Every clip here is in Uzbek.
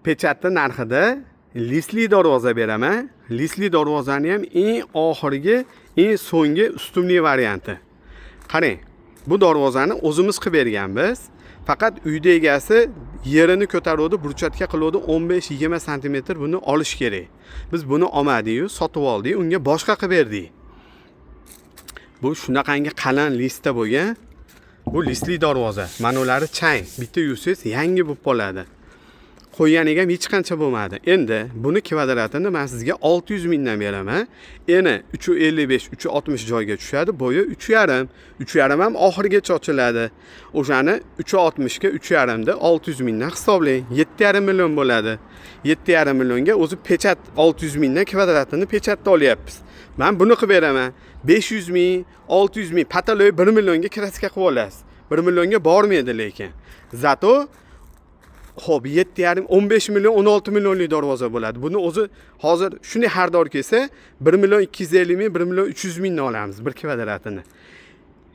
pechatni narxida lisli darvoza beraman. Lisli darvozani ham eng oxirgi, eng so'nggi ustunli varianti. Qarang, bu darvozani o'zimiz qilib berganmiz. Faqat uyda egasi yerini ko'taruvdi, burchatga qiluvdi 15-20 sm buni olish kerak. Biz buni olmadik-yu, sotib oldik, unga boshqa qilib berdik. Bu shunaqangi qalin listda bo'lgan. Bu listli darvoza. Mana ularni chang, bitta yuzsiz yangi bo'lib qoladi. Qo'yganiga ham hech qancha bo'lmadi. Endi buni kvadratini men sizga 600 mingdan beraman. Eni 355, 360 joyga tushadi, bo'yi 3,5. 3,5 ham oxirigacha ochiladi. O'shani 360 ga 3,5 da 600 mingdan hisoblang. 7,5 million bo'ladi. 7,5 millionga o'zi pechat 600 mingdan kvadratini pechatda olyapmiz. Men buni qilib beraman. 500 ming, 600 ming, pataloy 1 millionga kraska qilib olasiz. 1 millionga bormaydi lekin. Zato xo'p, 7,5, 15 million, 16 millionlik darvoza bo'ladi. Buni o'zi hozir shunday xaridor kelsa 1 million 250 ming, 1 million 300 mingdan olamiz bir kvadratini.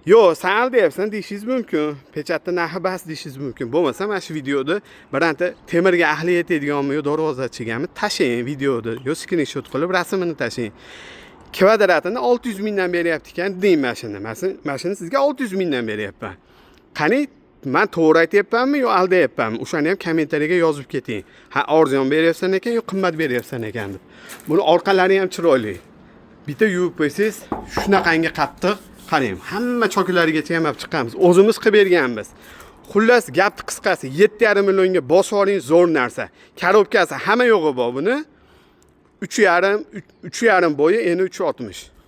Yo, sen al deyapsan deyishingiz mumkin. Pechatni narxi bas deyishingiz mumkin. Bo'lmasa mana shu videoda biranta temirga ahli yetadiganmi yo darvoza chigami tashing videoda. Yo screenshot qilib rasmini tashing. Kvadratini 600 mingdan beryapti ekan deyman mashina. Mashina sizga 600 mingdan beryapman. Qani men to'g'ri aytyapmanmi yo aldayapmanmi? O'shani ham kommentariyaga yozib keting. Ha, arzon beryapsan ekan yo qimmat beryapsan ekan deb. Buni orqalari ham chiroyli. Bitta yuvib qo'ysangiz, shunaqangi qattiq. Qarang, hamma choklarigacha ham olib chiqamiz. O'zimiz qilib berganmiz. Xullas, gapni qisqasi 7,5 millionga bosib oling zo'r narsa. Korobkasi hamma yo'g'i bor buni. 3,5 bo'yi, eni 360.